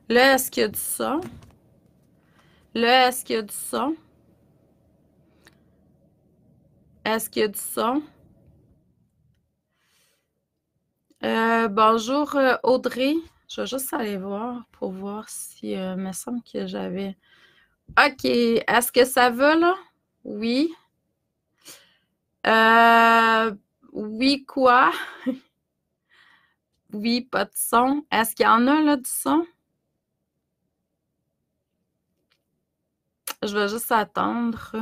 Là, est-ce qu'il y a du son? Là, est-ce qu'il y a du son? Est-ce qu'il y a du son? Bonjour Audrey. Je vais juste aller voir pour voir si il me semble que j'avais. OK. Est-ce que ça va là? Oui. Euh, oui, quoi? Oui, pas de son. Est-ce qu'il y en a là du son? Je vais juste attendre.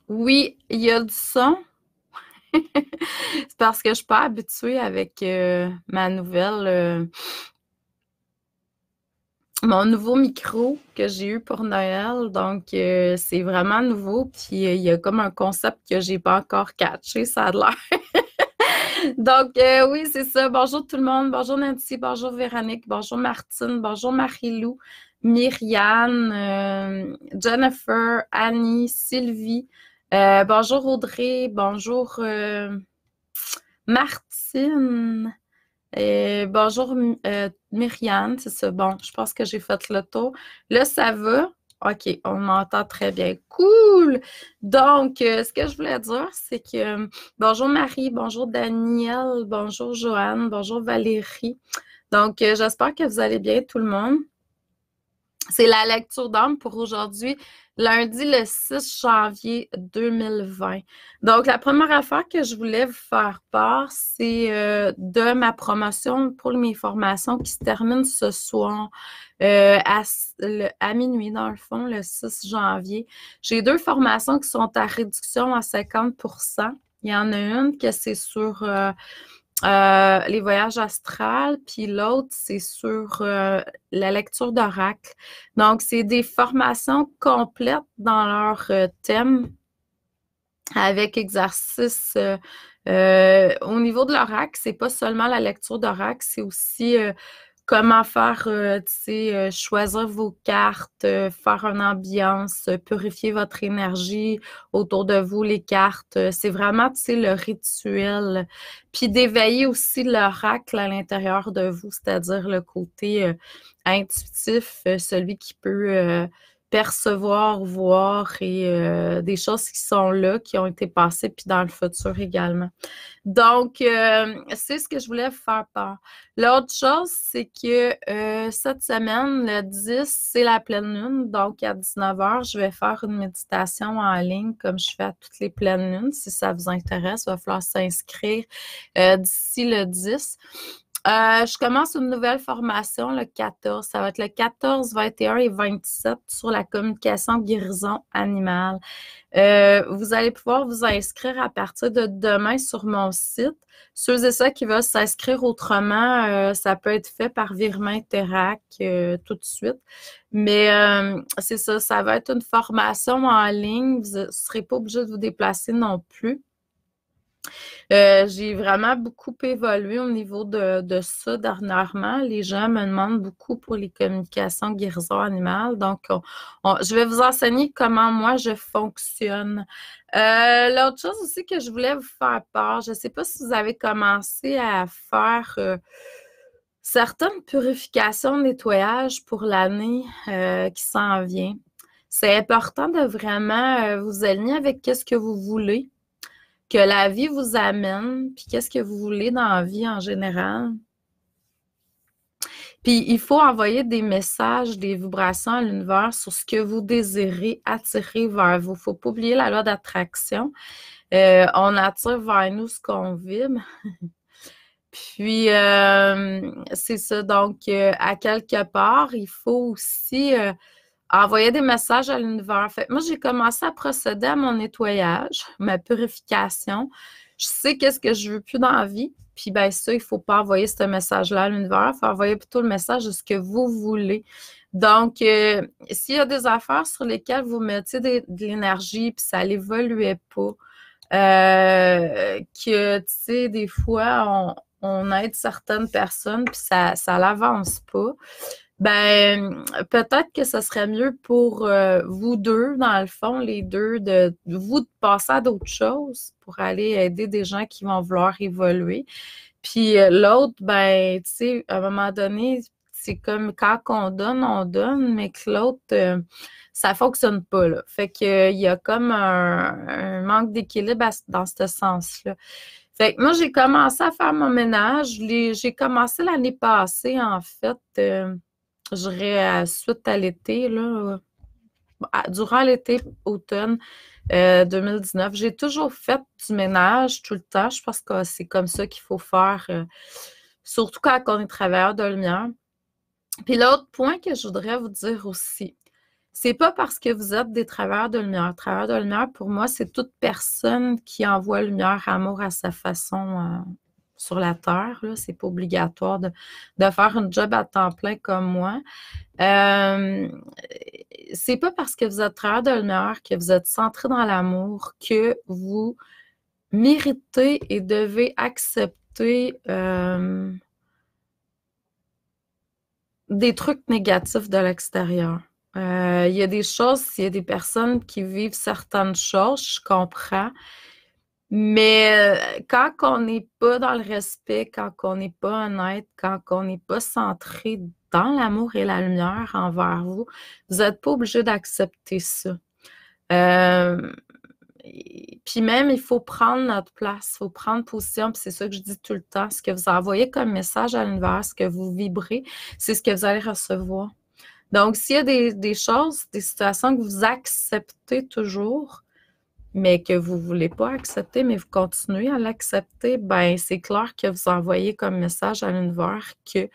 Oui, il y a du son. C'est parce que je suis pas habituée avec ma nouvelle, mon nouveau micro que j'ai eu pour Noël. Donc, c'est vraiment nouveau. Puis, il y a comme un concept que j'ai pas encore catché, ça a l'air. Donc, oui, c'est ça. Bonjour tout le monde. Bonjour Nancy. Bonjour Véronique. Bonjour Martine. Bonjour Marie-Lou. Myriane, Jennifer, Annie, Sylvie. Bonjour Audrey. Bonjour Martine. Bonjour Myriane, c'est ça. Bon, je pense que j'ai fait le tour. Là, ça va? OK, on m'entend très bien. Cool! Donc, ce que je voulais dire, c'est que bonjour Marie, bonjour Daniel, bonjour Joanne, bonjour Valérie. Donc, j'espère que vous allez bien, tout le monde. C'est la lecture d'âme pour aujourd'hui, lundi le 6 janvier 2020. Donc, la première affaire que je voulais vous faire part, c'est de ma promotion pour mes formations qui se termine ce soir à minuit, dans le fond, le 6 janvier. J'ai deux formations qui sont à réduction à 50%. Il y en a une que c'est sur les voyages astrales, puis l'autre, c'est sur la lecture d'oracle. Donc, c'est des formations complètes dans leur thème avec exercice. Au niveau de l'oracle, c'est pas seulement la lecture d'oracle, c'est aussi comment faire, tu sais, choisir vos cartes, faire une ambiance, purifier votre énergie autour de vous, les cartes. C'est vraiment, tu sais, le rituel. Puis d'éveiller aussi l'oracle à l'intérieur de vous, c'est-à-dire le côté intuitif, celui qui peut percevoir, voir et des choses qui sont là, qui ont été passées, puis dans le futur également. Donc, c'est ce que je voulais vous faire part. L'autre chose, c'est que cette semaine, le 10, c'est la pleine lune. Donc, à 19 heures, je vais faire une méditation en ligne comme je fais à toutes les pleines lunes. Si ça vous intéresse, il va falloir s'inscrire d'ici le 10. Je commence une nouvelle formation le 14. Ça va être le 14, 21 et 27 sur la communication guérison animale. Vous allez pouvoir vous inscrire à partir de demain sur mon site. Ceux et ceux qui veulent s'inscrire autrement, ça peut être fait par virement Interac tout de suite. Mais c'est ça, ça va être une formation en ligne. Vous ne serez pas obligé de vous déplacer non plus. J'ai vraiment beaucoup évolué au niveau de ça dernièrement. Les gens me demandent beaucoup pour les communications guérison animale. Donc, je vais vous enseigner comment moi je fonctionne. L'autre chose aussi que je voulais vous faire part, je ne sais pas si vous avez commencé à faire certaines purifications de nettoyage pour l'année qui s'en vient. C'est important de vraiment vous aligner avec ce que vous voulez que la vie vous amène, puis qu'est-ce que vous voulez dans la vie en général. Puis il faut envoyer des messages, des vibrations à l'univers sur ce que vous désirez attirer vers vous. Il ne faut pas oublier la loi d'attraction. On attire vers nous ce qu'on vibre. Puis, c'est ça. Donc, à quelque part, il faut aussi envoyer des messages à l'univers. Fait, moi, j'ai commencé à procéder à mon nettoyage, ma purification. Je sais qu'est-ce que je veux plus dans la vie. Puis, ben ça, il faut pas envoyer ce message-là à l'univers. Il faut envoyer plutôt le message de ce que vous voulez. Donc, s'il y a des affaires sur lesquelles vous mettez de l'énergie puis ça n'évoluait pas, que, tu sais, des fois, on aide certaines personnes puis ça l'avance pas. Ben, peut-être que ce serait mieux pour vous deux, dans le fond, les deux, de vous de passer à d'autres choses pour aller aider des gens qui vont vouloir évoluer. Puis l'autre, ben, tu sais, à un moment donné, c'est comme quand on donne, mais que l'autre, ça fonctionne pas, là. Fait que il y a comme un manque d'équilibre dans ce sens-là. Fait que moi, j'ai commencé à faire mon ménage. J'ai commencé l'année passée, en fait. Je dirais suite à l'été, là, durant l'été, automne 2019. J'ai toujours fait du ménage tout le temps. Je pense que c'est comme ça qu'il faut faire, surtout quand on est travailleur de lumière. Puis l'autre point que je voudrais vous dire aussi, c'est pas parce que vous êtes des travailleurs de lumière. Travailleurs de lumière, pour moi, c'est toute personne qui envoie lumière, amour à sa façon sur la Terre. Là. C'est pas obligatoire de faire un job à temps plein comme moi. Euh, c'est pas parce que vous êtes travailleur de lumière, que vous êtes centré dans l'amour, que vous méritez et devez accepter des trucs négatifs de l'extérieur. Il y a des choses, il y a des personnes qui vivent certaines choses, je comprends. Mais quand on n'est pas dans le respect, quand on n'est pas honnête, quand on n'est pas centré dans l'amour et la lumière envers vous, vous n'êtes pas obligé d'accepter ça. Euh, puis même, il faut prendre notre place, il faut prendre position, puis c'est ça que je dis tout le temps. Ce que vous envoyez comme message à l'univers, ce que vous vibrez, c'est ce que vous allez recevoir. Donc, s'il y a des choses, des situations que vous acceptez toujours, mais que vous ne voulez pas accepter, mais vous continuez à l'accepter, ben c'est clair que vous envoyez comme message à l'univers que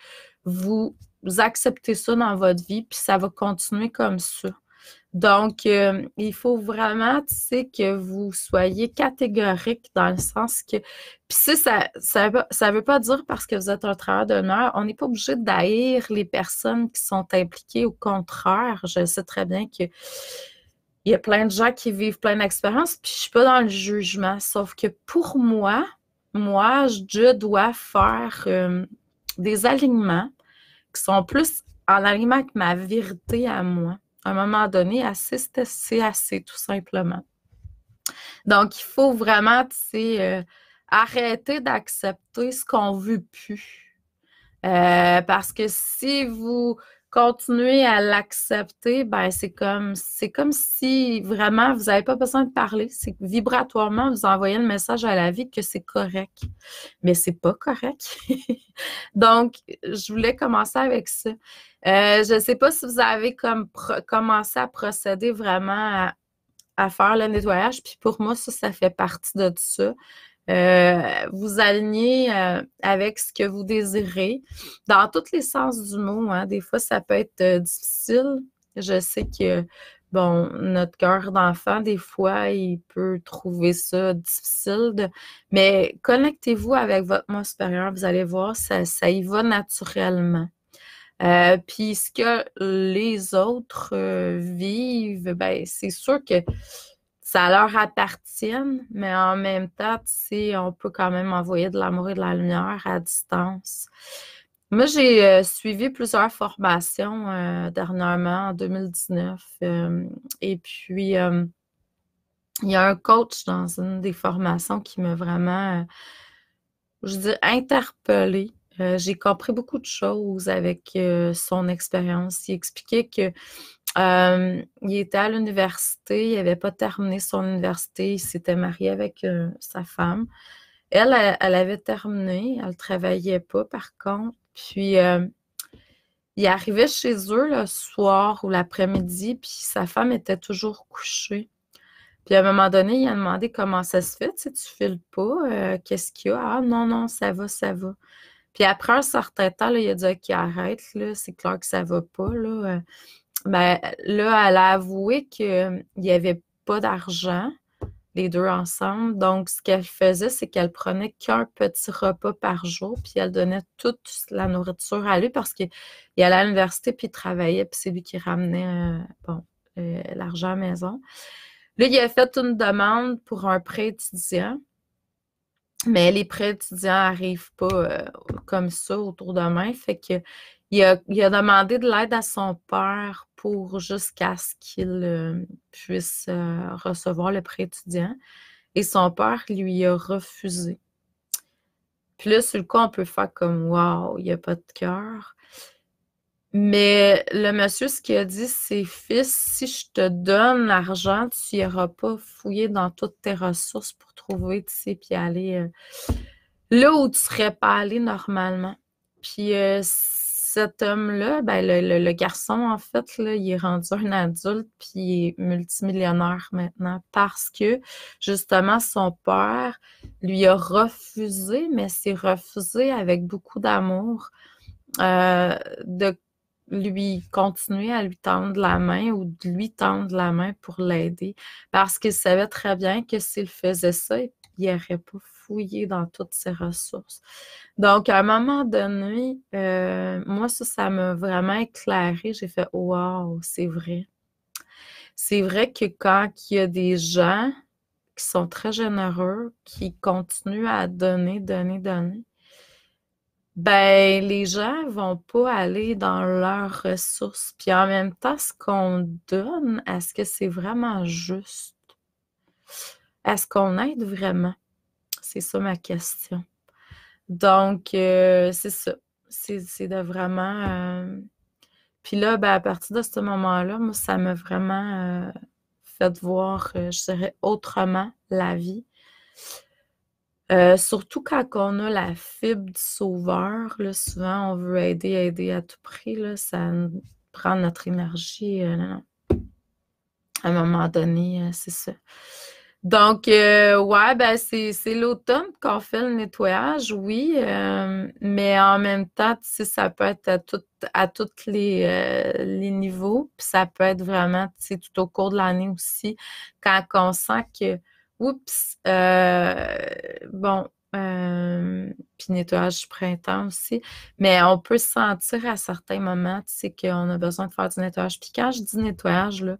vous acceptez ça dans votre vie, puis ça va continuer comme ça. Donc, il faut vraiment, tu sais, que vous soyez catégorique dans le sens que... Puis ça veut pas dire parce que vous êtes un travailleur d'honneur, on n'est pas obligé d'haïr les personnes qui sont impliquées. Au contraire, je sais très bien que il y a plein de gens qui vivent plein d'expériences, puis je suis pas dans le jugement. Sauf que pour moi, je dois faire des alignements qui sont plus en alignement avec ma vérité à moi. À un moment donné, assez, c'est assez, tout simplement. Donc, il faut vraiment, tu sais, arrêter d'accepter ce qu'on veut plus. Parce que si vous continuez à l'accepter, ben c'est comme si vraiment vous n'avez pas besoin de parler. C'est que vibratoirement, vous envoyez le message à la vie que c'est correct. Mais c'est pas correct. Donc, je voulais commencer avec ça. Je ne sais pas si vous avez comme commencé à procéder vraiment à faire le nettoyage. Puis pour moi, ça fait partie de ça. Vous alignez avec ce que vous désirez dans tous les sens du mot. Hein. Des fois, ça peut être difficile. Je sais que, bon, notre cœur d'enfant, des fois, il peut trouver ça difficile. Mais connectez-vous avec votre moi supérieur. Vous allez voir, ça y va naturellement. Puis ce que les autres vivent, ben, c'est sûr que ça leur appartient, mais en même temps, tu sais, on peut quand même envoyer de l'amour et de la lumière à distance. Moi, j'ai suivi plusieurs formations dernièrement, en 2019. Et puis, il y a un coach dans une des formations qui m'a vraiment, je veux dire, interpellée. J'ai compris beaucoup de choses avec son expérience. Il expliquait que il était à l'université, il n'avait pas terminé son université, il s'était marié avec sa femme. Elle avait terminé, elle ne travaillait pas par contre. Puis il arrivait chez eux le soir ou l'après-midi, puis sa femme était toujours couchée. Puis à un moment donné, il a demandé comment ça se fait, tu sais, tu files pas, qu'est-ce qu'il y a? Ah non, non, ça va, ça va. Puis après un certain temps, là, il a dit OK, arrête, là, c'est clair que ça va pas, là. Ben, là, elle a avoué qu'il n'y avait pas d'argent, les deux ensemble. Donc, ce qu'elle faisait, c'est qu'elle prenait qu'un petit repas par jour, puis elle donnait toute la nourriture à lui parce qu'il allait à l'université, puis il travaillait, puis c'est lui qui ramenait l'argent à la maison. Là, il a fait une demande pour un prêt étudiant, mais les prêts étudiants n'arrivent pas comme ça autour de main. Fait que il a demandé de l'aide à son père pour jusqu'à ce qu'il puisse recevoir le prêt étudiant. Et son père lui a refusé. Puis là, sur le coup, on peut faire comme wow, il n'y a pas de cœur. Mais le monsieur, ce qu'il a dit, c'est fils, si je te donne l'argent, tu n'iras pas fouiller dans toutes tes ressources pour trouver, tu sais, puis aller là où tu ne serais pas allé normalement. Puis cet homme-là, ben, le garçon, en fait, là, il est rendu un adulte, puis il est multimillionnaire maintenant parce que, justement, son père lui a refusé, mais c'est refusé avec beaucoup d'amour, de lui continuer à lui tendre la main ou de lui tendre la main pour l'aider parce qu'il savait très bien que s'il faisait ça, il n'aurait pas fouillé dans toutes ses ressources. Donc, à un moment donné, moi, ça m'a vraiment éclairé. J'ai fait « Wow, c'est vrai ». C'est vrai que quand il y a des gens qui sont très généreux, qui continuent à donner, ben les gens vont pas aller dans leurs ressources. Puis en même temps, ce qu'on donne, est-ce que c'est vraiment juste? Est-ce qu'on aide vraiment? C'est ça ma question. Donc, c'est ça. C'est de vraiment... Puis là, ben, à partir de ce moment-là, moi, ça m'a vraiment fait voir, je dirais, autrement la vie. Surtout quand on a la fibre du sauveur, là, souvent on veut aider à tout prix, là, ça prend notre énergie. Non. À un moment donné, c'est ça. Donc, ouais, ben c'est l'automne qu'on fait le nettoyage, oui, mais en même temps, tu sais, ça peut être à tous les niveaux, puis ça peut être vraiment, tu sais, tout au cours de l'année aussi, quand on sent que, oups, bon, puis nettoyage du printemps aussi, mais on peut sentir à certains moments, tu sais, qu'on a besoin de faire du nettoyage. Puis quand je dis nettoyage, là,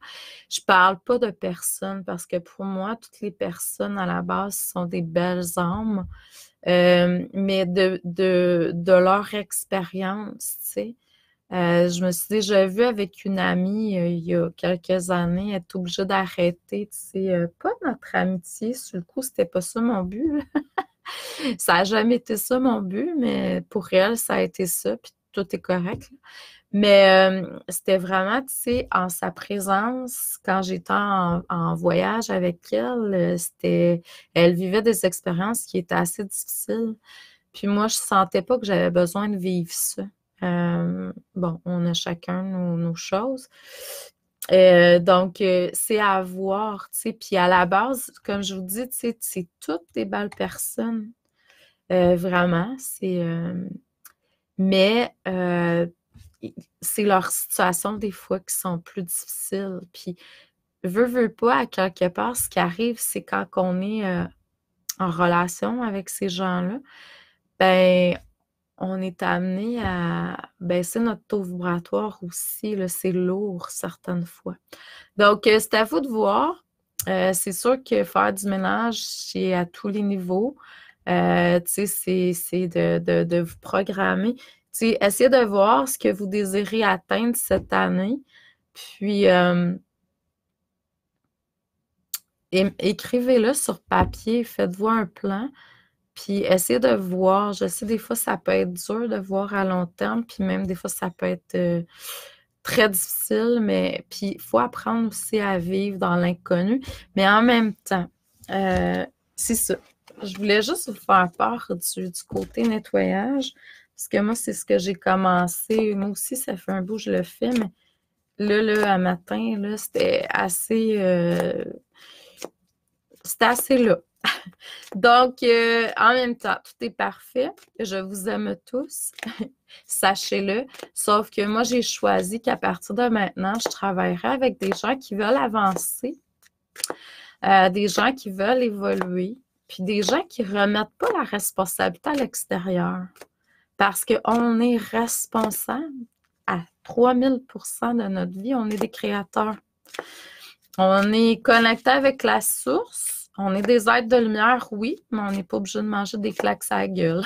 je parle pas de personnes parce que pour moi, toutes les personnes à la base sont des belles âmes, mais de leur expérience, tu sais. Je me suis déjà vue avec une amie il y a quelques années, être obligée d'arrêter, tu sais, pas notre amitié, sur le coup, c'était pas ça mon but, là. Ça n'a jamais été ça mon but, mais pour elle, ça a été ça, puis tout est correct, là. Mais c'était vraiment, tu sais, en sa présence, quand j'étais en voyage avec elle, elle vivait des expériences qui étaient assez difficiles. Puis moi, je sentais pas que j'avais besoin de vivre ça. Bon, on a chacun nos choses. Donc, c'est à voir, tu sais. Puis à la base, comme je vous dis, tu sais, c'est toutes des belles personnes. Vraiment, mais c'est leurs situations des fois qui sont plus difficiles. Puis, veux pas, à quelque part, ce qui arrive, c'est quand on est en relation avec ces gens-là, ben, on est amené à baisser notre taux vibratoire aussi, là, c'est lourd certaines fois. Donc, c'est à vous de voir. C'est sûr que faire du ménage, c'est à tous les niveaux. Tu sais, c'est de vous programmer. Tu sais, essayez de voir ce que vous désirez atteindre cette année. Puis, écrivez-le sur papier, faites-vous un plan. Puis, essayez de voir. Je sais, des fois, ça peut être dur de voir à long terme. Puis, même des fois, ça peut être très difficile. Mais, puis, il faut apprendre aussi à vivre dans l'inconnu. Mais en même temps, c'est ça. Je voulais juste vous faire part du côté nettoyage, parce que moi, c'est ce que j'ai commencé. Moi aussi, ça fait un bout que je le fais, mais là, à matin, là, c'était assez là. Donc, en même temps, tout est parfait. Je vous aime tous. Sachez-le. Sauf que moi, j'ai choisi qu'à partir de maintenant, je travaillerai avec des gens qui veulent avancer, des gens qui veulent évoluer, puis des gens qui ne remettent pas la responsabilité à l'extérieur. Parce qu'on est responsable à 3000% de notre vie. On est des créateurs. On est connecté avec la source. On est des êtres de lumière, oui, mais on n'est pas obligé de manger des claques à la gueule.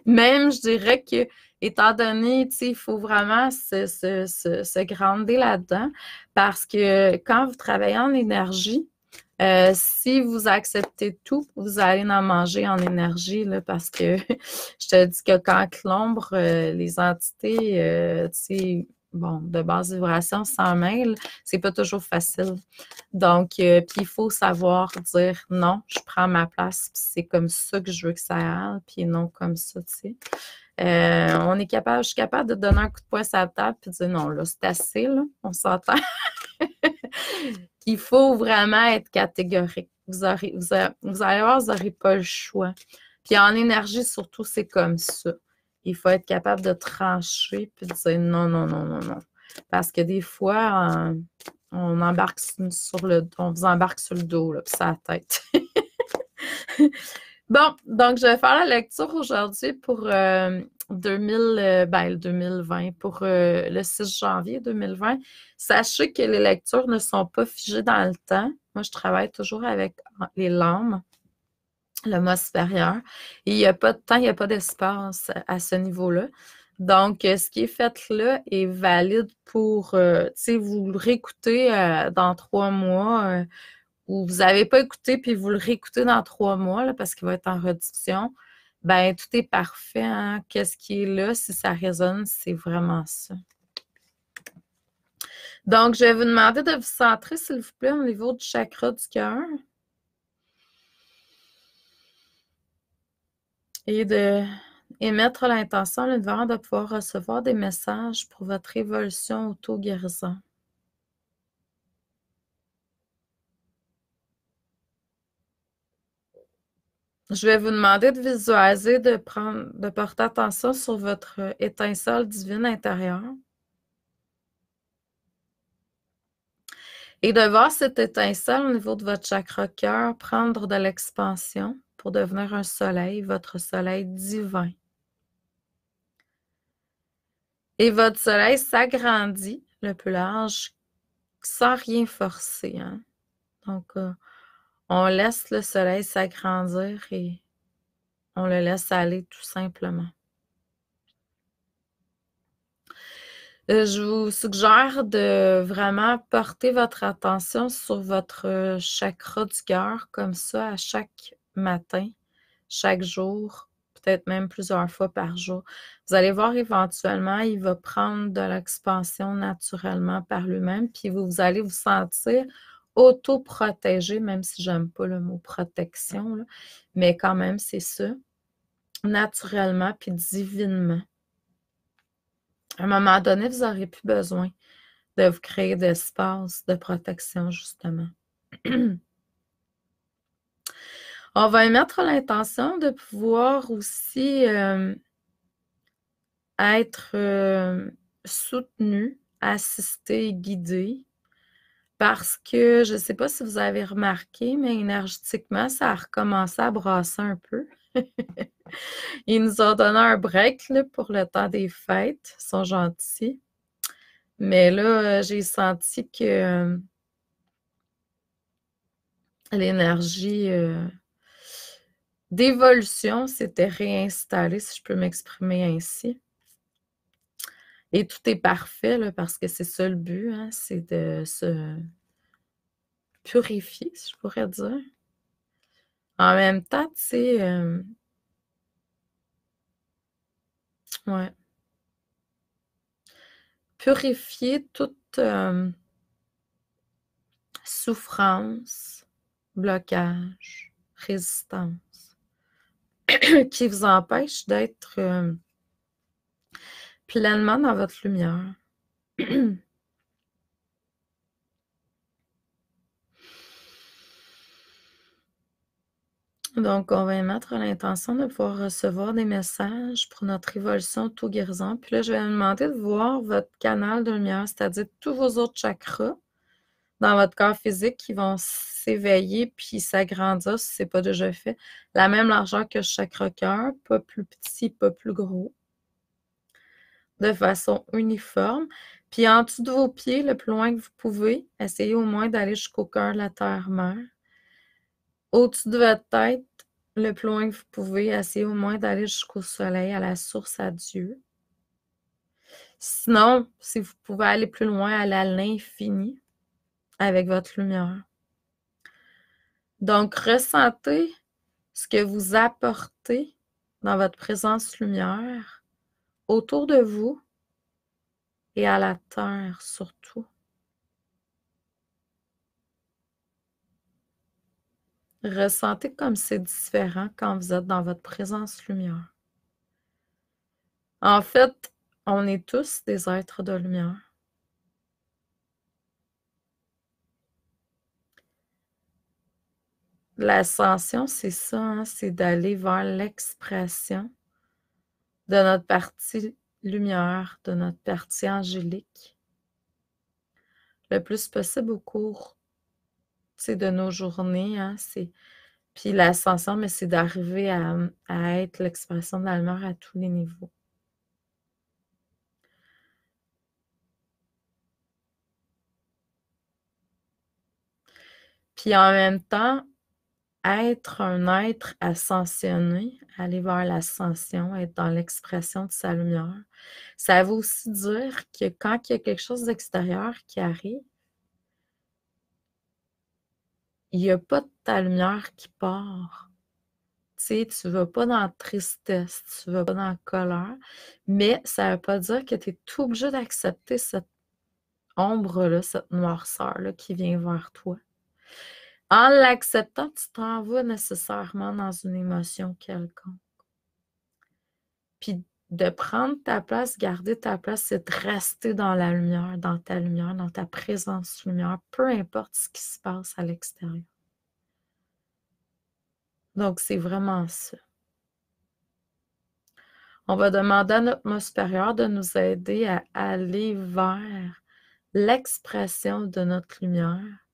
Même, je dirais que, étant donné, tu sais, il faut vraiment se grandir là-dedans parce que quand vous travaillez en énergie, si vous acceptez tout, vous allez en manger en énergie, là, parce que je te dis que quand l'ombre, les entités, tu sais, bon, de basse vibration s'en mêlent, c'est pas toujours facile. Donc, puis il faut savoir dire non, je prends ma place, puis c'est comme ça que je veux que ça aille, puis non comme ça, tu sais. Je suis capable de donner un coup de poing sur la table puis de dire non, là, c'est assez, là, on s'entend. Il faut vraiment être catégorique. Vous allez voir, vous n'aurez pas le choix. Puis en énergie, surtout, c'est comme ça. Il faut être capable de trancher puis de dire non, non, non, non, non. Parce que des fois, on vous embarque sur le dos, là, puis sur la tête. Bon, donc je vais faire la lecture aujourd'hui pour 2020, pour le 6 janvier 2020. Sachez que les lectures ne sont pas figées dans le temps. Moi, je travaille toujours avec les lames, le moi supérieur. Et il n'y a pas de temps, il n'y a pas d'espace à ce niveau-là. Donc, ce qui est fait là est valide pour, tu sais, vous le réécoutez dans 3 mois ou vous n'avez pas écouté puis vous le réécoutez dans 3 mois là, parce qu'il va être en rediffusion, ben tout est parfait. Hein? Qu'est-ce qui est là, si ça résonne, c'est vraiment ça. Donc, je vais vous demander de vous centrer, s'il vous plaît, au niveau du chakra du cœur. Et de émettre l'intention, l'univers, de pouvoir recevoir des messages pour votre évolution auto-guérison. Je vais vous demander de visualiser, de porter attention sur votre étincelle divine intérieure. Et de voir cette étincelle au niveau de votre chakra cœur prendre de l'expansion pour devenir un soleil, votre soleil divin. Et votre soleil s'agrandit le plus large sans rien forcer. Hein? Donc, on laisse le soleil s'agrandir et on le laisse aller tout simplement. Je vous suggère de vraiment porter votre attention sur votre chakra du cœur, comme ça, à chaque matin, chaque jour, peut-être même plusieurs fois par jour. Vous allez voir éventuellement, il va prendre de l'expansion naturellement par lui-même, puis vous allez vous sentir auto-protégé, même si j'aime pas le mot protection, là, mais quand même, c'est ça, naturellement puis divinement. À un moment donné, vous n'aurez plus besoin de vous créer d'espace de protection, justement. On va émettre l'intention de pouvoir aussi être soutenu, assisté, guidé, parce que je ne sais pas si vous avez remarqué, mais énergétiquement, ça a recommencé à brasser un peu. Ils nous ont donné un break là, pour le temps des fêtes. Ils sont gentils. Mais là, j'ai senti que l'énergie d'évolution s'était réinstallée, si je peux m'exprimer ainsi. Et tout est parfait, là, parce que c'est ça le but, hein, c'est de se purifier, si je pourrais dire. En même temps, tu sais, ouais, purifier toute souffrance, blocage, résistance qui vous empêche d'être pleinement dans votre lumière. Donc, on va émettre l'intention de pouvoir recevoir des messages pour notre évolution auto-guérison. Puis là, je vais vous demander de voir votre canal de lumière, c'est-à-dire tous vos autres chakras dans votre corps physique qui vont s'éveiller puis s'agrandir si ce n'est pas déjà fait. La même largeur que le chakra cœur, pas plus petit, pas plus gros, de façon uniforme. Puis en dessous de vos pieds, le plus loin que vous pouvez, essayez au moins d'aller jusqu'au cœur de la terre-mère. Au-dessus de votre tête, Le plus loin que vous pouvez, essayez au moins d'aller jusqu'au soleil, à la source, à Dieu. Sinon, si vous pouvez aller plus loin, allez à l'infini avec votre lumière. Donc, ressentez ce que vous apportez dans votre présence lumière autour de vous et à la terre surtout. Ressentez comme c'est différent quand vous êtes dans votre présence lumière. En fait, on est tous des êtres de lumière. L'ascension, c'est ça, hein, c'est d'aller vers l'expression de notre partie lumière, de notre partie angélique, le plus possible au cours de nos journées. Hein, puis l'ascension, mais c'est d'arriver à être l'expression de la lumière à tous les niveaux. Puis en même temps, être un être ascensionné, aller vers l'ascension, être dans l'expression de sa lumière, ça veut aussi dire que quand il y a quelque chose d'extérieur qui arrive, il n'y a pas de ta lumière qui part. Tu sais, tu ne vas pas dans la tristesse, tu ne vas pas dans la colère, mais ça ne veut pas dire que tu es tout obligé d'accepter cette ombre-là, cette noirceur-là qui vient vers toi. En l'acceptant, tu t'en vas nécessairement dans une émotion quelconque. Puis de prendre ta place, garder ta place, c'est de rester dans la lumière, dans ta présence lumière, peu importe ce qui se passe à l'extérieur. Donc, c'est vraiment ça. On va demander à notre moi supérieur de nous aider à aller vers l'expression de notre lumière.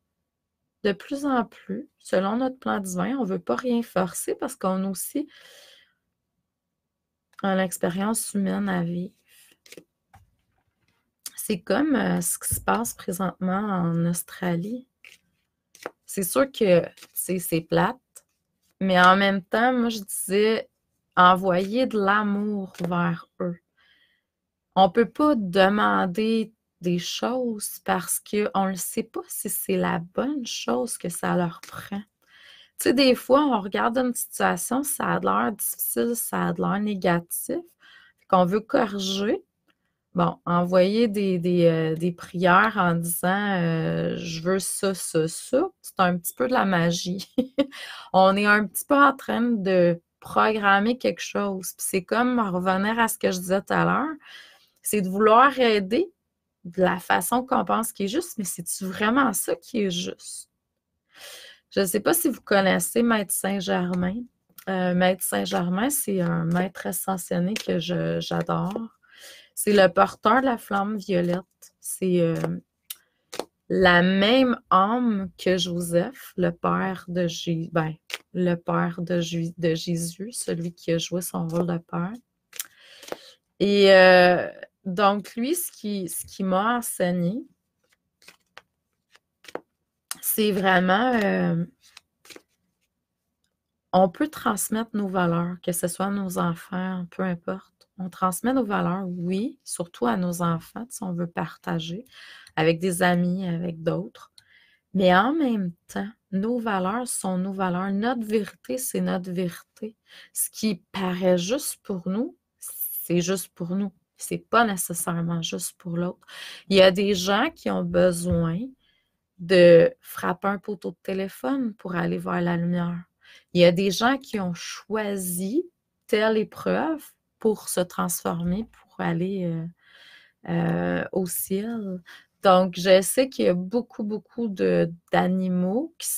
De plus en plus, selon notre plan divin, on ne veut pas rien forcer parce qu'on a aussi une expérience humaine à vivre. C'est comme ce qui se passe présentement en Australie. C'est sûr que c'est plate, mais en même temps, moi, je disais envoyer de l'amour vers eux. On ne peut pas demander des choses parce qu'on ne sait pas si c'est la bonne chose que ça leur prend. Tu sais, des fois, on regarde une situation, ça a l'air difficile, ça a l'air négatif, qu'on veut corriger. Bon, envoyer des prières en disant je veux ça, ça, ça, c'est un petit peu de la magie. On est un petit peu en train de programmer quelque chose. Puis c'est comme revenir à ce que je disais tout à l'heure, c'est de vouloir aider de la façon qu'on pense qui est juste, mais c'est-tu vraiment ça qui est juste? Je ne sais pas si vous connaissez Maître Saint-Germain. Maître Saint-Germain, c'est un maître ascensionné que j'adore. C'est le porteur de la flamme violette. C'est la même âme que Joseph, le père de Jésus, de Jésus, celui qui a joué son rôle de père. Et donc, lui, ce qui m'a enseigné, c'est vraiment, on peut transmettre nos valeurs, que ce soit à nos enfants, peu importe. On transmet nos valeurs, oui, surtout à nos enfants, si on veut partager avec des amis, avec d'autres. Mais en même temps, nos valeurs sont nos valeurs. Notre vérité, c'est notre vérité. Ce qui paraît juste pour nous, c'est juste pour nous. C'est pas nécessairement juste pour l'autre. Il y a des gens qui ont besoin de frapper un poteau de téléphone pour aller vers la lumière. Il y a des gens qui ont choisi telle épreuve pour se transformer, pour aller au ciel. Donc, je sais qu'il y a beaucoup, beaucoup d'animaux qui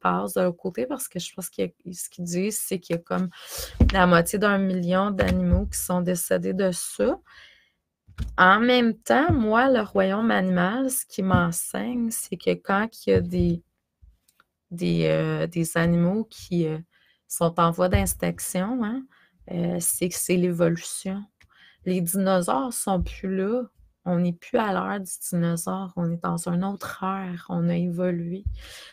passent de l'autre côté parce que je pense que ce qu'ils disent, c'est qu'il y a comme la moitié d'1 million d'animaux qui sont décédés de ça. En même temps, moi, le royaume animal, ce qui m'enseigne, c'est que quand il y a des animaux qui sont en voie d'extinction, hein, c'est que c'est l'évolution. Les dinosaures ne sont plus là. On n'est plus à l'ère du dinosaure, on est dans une autre ère, on a évolué.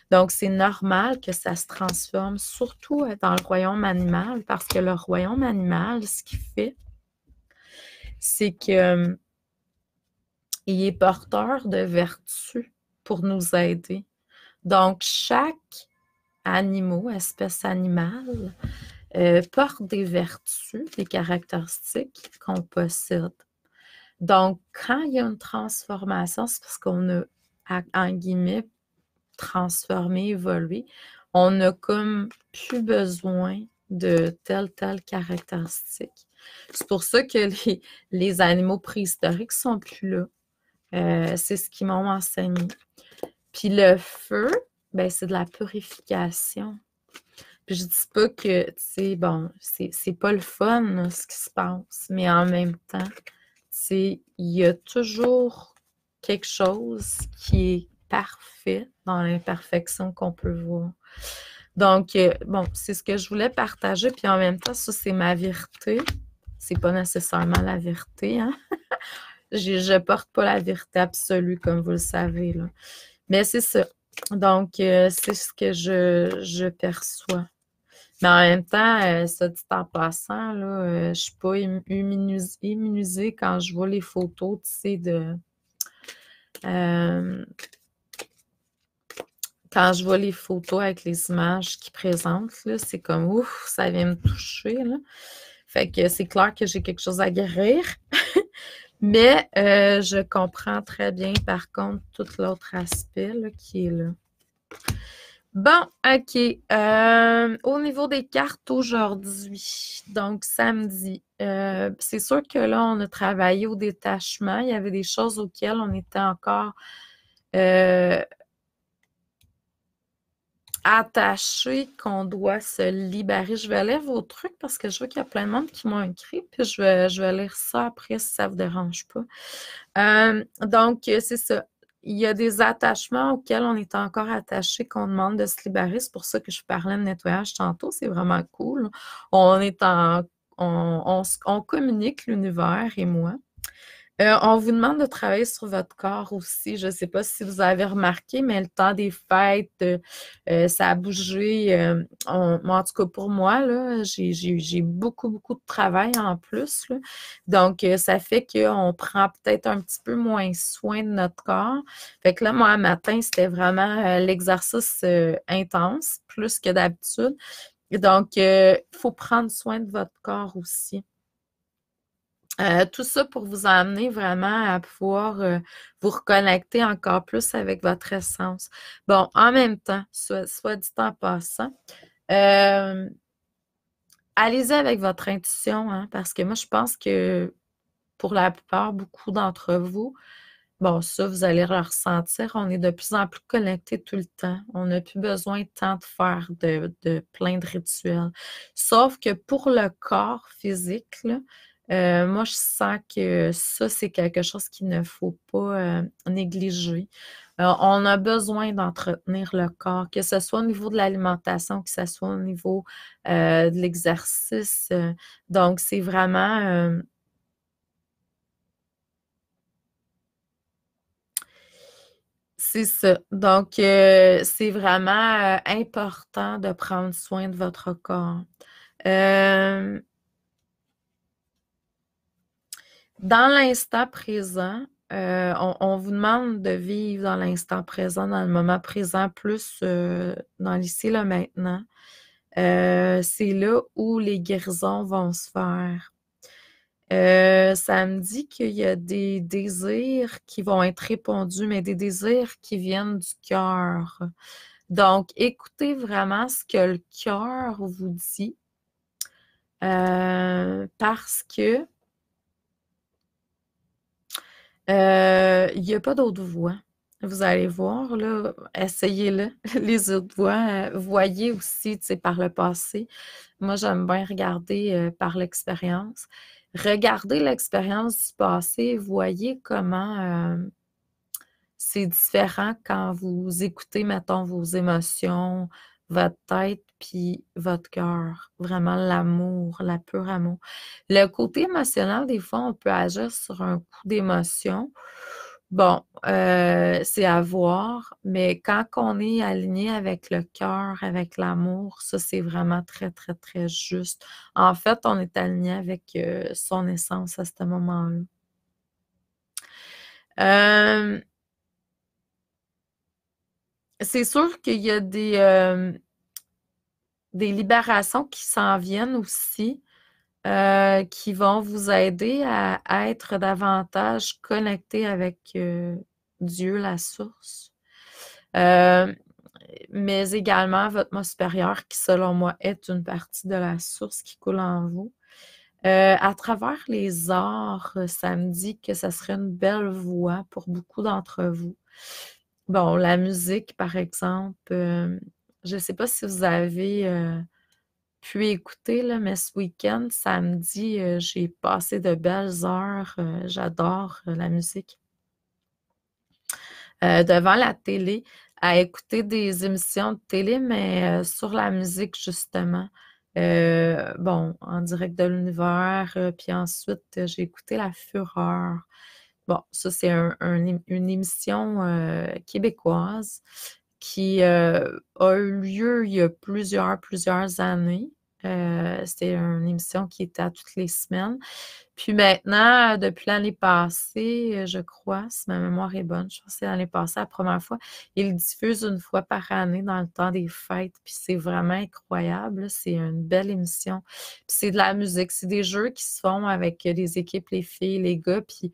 Donc, c'est normal que ça se transforme, surtout dans le royaume animal, parce que le royaume animal, ce qu'il fait, c'est que il est porteur de vertus pour nous aider. Donc, chaque animal, espèce animale, porte des vertus, des caractéristiques qu'on possède. Donc, quand il y a une transformation, c'est parce qu'on a, en guillemets, transformé, évolué. On n'a comme plus besoin de telle caractéristique. C'est pour ça que les animaux préhistoriques sont plus là. C'est ce qu'ils m'ont enseigné. Puis le feu, ben, c'est de la purification. Puis je dis pas que, tu sais, bon, c'est pas le fun, là, ce qui se passe, mais en même temps, il y a toujours quelque chose qui est parfait dans l'imperfection qu'on peut voir. Donc, bon, c'est ce que je voulais partager, puis en même temps, ça, c'est ma vérité. C'est pas nécessairement la vérité, hein? Je porte pas la vérité absolue, comme vous le savez, là. Mais c'est ça. Donc, c'est ce que je perçois. Mais en même temps, ça dit en passant, là, je ne suis pas immunisée quand je vois les photos, tu sais, quand je vois les photos avec les images qu'ils présentent, là, c'est comme, ouf, ça vient me toucher, là. Fait que c'est clair que j'ai quelque chose à guérir. Mais je comprends très bien, par contre, tout l'autre aspect là, qui est là. Bon, OK. Au niveau des cartes aujourd'hui, donc samedi, c'est sûr que là, on a travaillé au détachement. Il y avait des choses auxquelles on était encore attaché, qu'on doit se libérer. Je vais lire vos trucs parce que je vois qu'il y a plein de monde qui m'ont écrit, puis je vais lire ça après si ça ne vous dérange pas. Donc, c'est ça. Il y a des attachements auxquels on est encore attaché, qu'on demande de se libérer. C'est pour ça que je parlais de nettoyage tantôt. C'est vraiment cool. On communique, l'univers et moi. On vous demande de travailler sur votre corps aussi. Je ne sais pas si vous avez remarqué, mais le temps des fêtes, ça a bougé. Moi, en tout cas, pour moi, là, j'ai beaucoup de travail en plus, là. Donc, ça fait qu'on prend peut-être un petit peu moins soin de notre corps. Fait que là, moi, matin, c'était vraiment l'exercice intense, plus que d'habitude. Donc, il faut prendre soin de votre corps aussi. Tout ça pour vous amener vraiment à pouvoir vous reconnecter encore plus avec votre essence. Bon, en même temps, soit dit en passant, allez-y avec votre intuition, hein, parce que moi, je pense que pour la plupart, beaucoup d'entre vous, bon, ça, vous allez le ressentir, on est de plus en plus connectés tout le temps. On n'a plus besoin tant de faire de plein de rituels. Sauf que pour le corps physique, là, moi, je sens que ça, c'est quelque chose qu'il ne faut pas négliger. On a besoin d'entretenir le corps, que ce soit au niveau de l'alimentation, que ce soit au niveau de l'exercice. Donc, c'est vraiment... c'est ça. Donc, c'est vraiment important de prendre soin de votre corps. Dans l'instant présent, on vous demande de vivre dans l'instant présent, dans le moment présent, plus dans l'ici, le maintenant. C'est là où les guérisons vont se faire. Ça me dit qu'il y a des désirs qui vont être répondus, mais des désirs qui viennent du cœur. Donc, écoutez vraiment ce que le cœur vous dit, parce que il n'y a pas d'autre voie. Vous allez voir, là, essayez-le, les autres voies. Voyez aussi, tu sais, par le passé. Moi, j'aime bien regarder par l'expérience. Regardez l'expérience du passé, voyez comment c'est différent quand vous écoutez, mettons, vos émotions, votre tête puis votre cœur. Vraiment l'amour, la pure amour. Le côté émotionnel, des fois, on peut agir sur un coup d'émotion. Bon, c'est à voir, mais quand on est aligné avec le cœur, avec l'amour, ça, c'est vraiment très, très, très juste. En fait, on est aligné avec son essence à ce moment-là. C'est sûr qu'il y a des libérations qui s'en viennent aussi, qui vont vous aider à être davantage connecté avec Dieu, la source. Mais également votre moi supérieur, qui selon moi est une partie de la source qui coule en vous. À travers les arts, ça me dit que ça serait une belle voie pour beaucoup d'entre vous. Bon, la musique, par exemple, je ne sais pas si vous avez pu écouter, là, mais ce week-end, samedi, j'ai passé de belles heures. J'adore la musique. Devant la télé, à écouter des émissions de télé, mais sur la musique, justement. Bon, en direct de l'univers, puis ensuite, j'ai écouté La Fureur. Bon, ça, c'est une émission québécoise qui a eu lieu il y a plusieurs années. C'était une émission qui était à toutes les semaines. Puis maintenant, depuis l'année passée, je crois, si ma mémoire est bonne, je pense que c'est l'année passée, la première fois, ils diffusent une fois par année dans le temps des fêtes. Puis c'est vraiment incroyable. C'est une belle émission. Puis c'est de la musique. C'est des jeux qui se font avec les équipes, les filles, les gars. Puis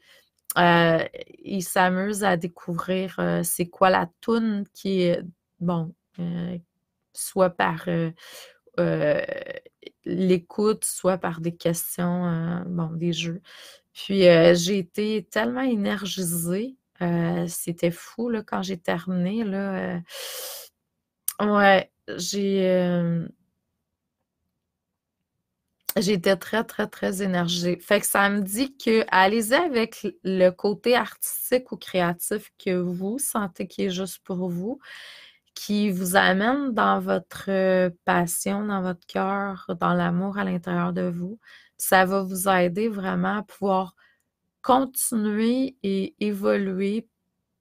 ils s'amusent à découvrir c'est quoi la toune qui est, bon, soit par euh, l'écoute, soit par des questions, bon, des jeux. Puis j'ai été tellement énergisée. C'était fou là, quand j'ai terminé. Là, ouais, j'étais très, très, très énergisée. Fait que ça me dit que allez-y avec le côté artistique ou créatif que vous sentez qui est juste pour vous, qui vous amène dans votre passion, dans votre cœur, dans l'amour à l'intérieur de vous. Ça va vous aider vraiment à pouvoir continuer et évoluer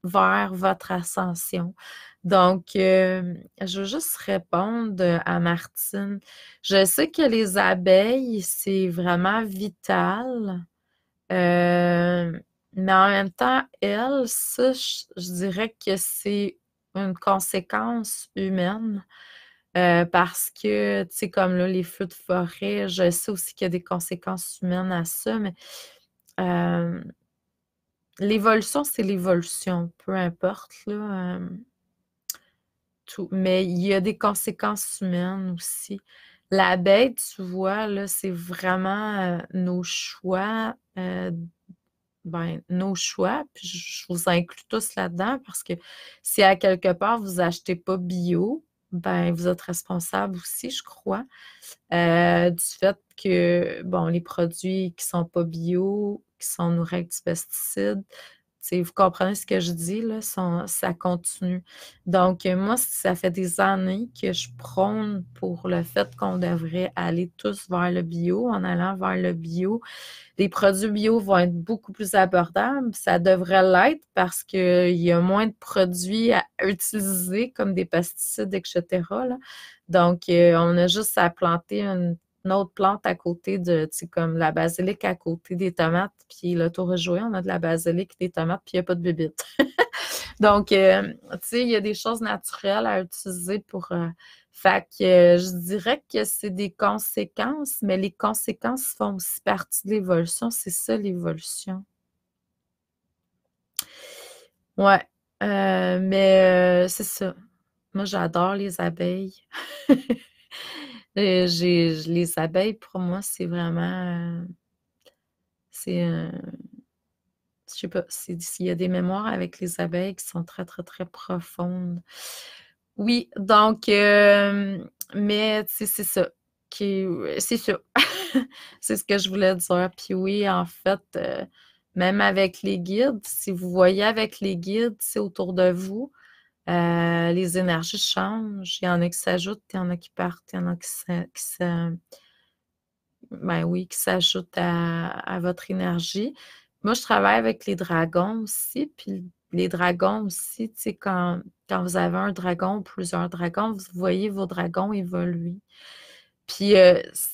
vers votre ascension. Donc, je veux juste répondre à Martine. Je sais que les abeilles, c'est vraiment vital, mais en même temps, elles, ça, je dirais que c'est une conséquence humaine. Parce que, tu sais, comme là, les feux de forêt, je sais aussi qu'il y a des conséquences humaines à ça, mais euh, l'évolution, c'est l'évolution, peu importe, là. Tout. Mais il y a des conséquences humaines aussi. L'abeille, tu vois, là, c'est vraiment nos choix, nos choix, puis je vous inclus tous là-dedans parce que si à quelque part vous achetez pas bio, ben vous êtes responsable aussi, je crois, du fait que, bon, les produits qui sont pas bio, qui sont nourris avec du pesticide, vous comprenez ce que je dis, là, ça continue. Donc, moi, ça fait des années que je prône pour le fait qu'on devrait aller tous vers le bio. En allant vers le bio, les produits bio vont être beaucoup plus abordables. Ça devrait l'être parce qu'il y a moins de produits à utiliser, comme des pesticides, etc., là. Donc, on a juste à planter une autre plante à côté de, tu sais, comme la basilic à côté des tomates, puis l'auto-rejoué, on a de la basilic, des tomates, puis il n'y a pas de bébites. Donc, tu sais, il y a des choses naturelles à utiliser pour... fait que je dirais que c'est des conséquences, mais les conséquences font aussi partie de l'évolution. C'est ça, l'évolution. Ouais. Mais c'est ça. Moi, j'adore les abeilles. Les abeilles, pour moi, c'est vraiment... c'est... je sais pas, s'il y a des mémoires avec les abeilles qui sont très, très, très profondes. Oui, donc, mais c'est ça. C'est ça. C'est ce que je voulais dire. Puis oui, en fait, même avec les guides, si vous voyez avec les guides, c'est autour de vous, Les énergies changent. Il y en a qui s'ajoutent, il y en a qui partent, il y en a ben oui, qui s'ajoutent à votre énergie. Moi, je travaille avec les dragons aussi, puis les dragons aussi, tu sais, quand vous avez un dragon ou plusieurs dragons, vous voyez vos dragons évoluer. Puis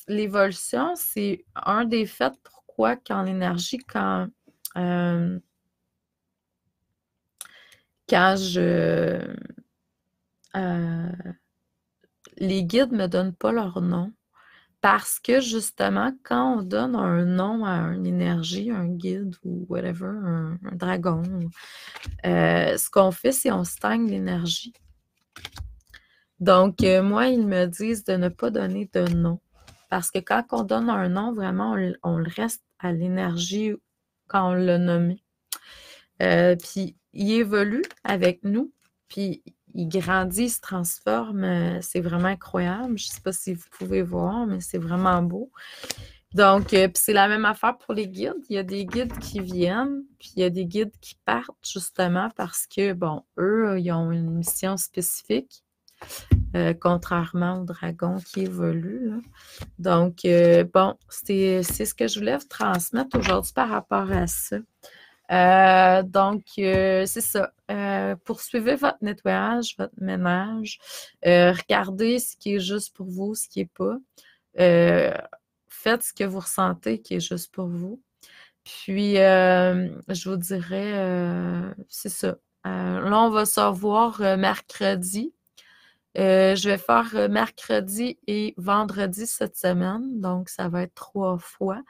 l'évolution, c'est un des faits pourquoi quand l'énergie, euh, quand les guides me donnent pas leur nom. Parce que justement, quand on donne un nom à une énergie, un guide ou whatever, un dragon, ce qu'on fait, c'est on stagne l'énergie. Donc, moi, ils me disent de ne pas donner de nom. Parce que quand on donne un nom, vraiment, on le reste à l'énergie quand on l'a nommé. Puis, il évolue avec nous. Puis, il grandit, il se transforme. C'est vraiment incroyable. Je ne sais pas si vous pouvez voir, mais c'est vraiment beau. Donc, puis c'est la même affaire pour les guides. Il y a des guides qui viennent, puis il y a des guides qui partent justement parce que, bon, eux, ils ont une mission spécifique, contrairement aux dragons qui évoluent, là. Donc, bon, c'est ce que je voulais vous transmettre aujourd'hui par rapport à ça. Donc, c'est ça. Poursuivez votre nettoyage, votre ménage. Regardez ce qui est juste pour vous, ce qui n'est pas. Faites ce que vous ressentez qui est juste pour vous. Puis, je vous dirais, c'est ça. Là, on va se revoir mercredi. Je vais faire mercredi et vendredi cette semaine. Donc, ça va être 3 fois.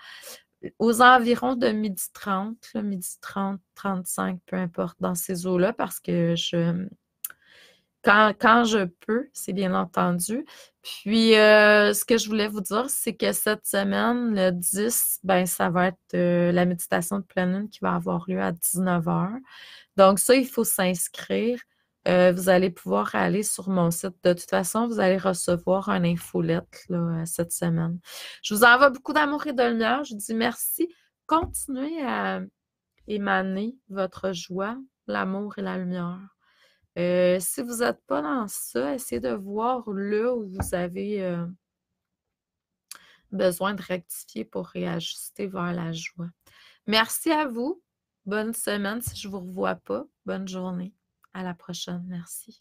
Aux environs de 12h30, 12h30, 35, peu importe, dans ces eaux-là, parce que quand je peux, c'est bien entendu. Puis, ce que je voulais vous dire, c'est que cette semaine, le 10, ben, ça va être la méditation de pleine lune qui va avoir lieu à 19h. Donc, ça, il faut s'inscrire. Vous allez pouvoir aller sur mon site. De toute façon, vous allez recevoir une infolette là, cette semaine. Je vous envoie beaucoup d'amour et de lumière. Je vous dis merci. Continuez à émaner votre joie, l'amour et la lumière. Si vous n'êtes pas dans ça, essayez de voir là où vous avez besoin de rectifier pour réajuster vers la joie. Merci à vous. Bonne semaine si je ne vous revois pas. Bonne journée. À la prochaine. Merci.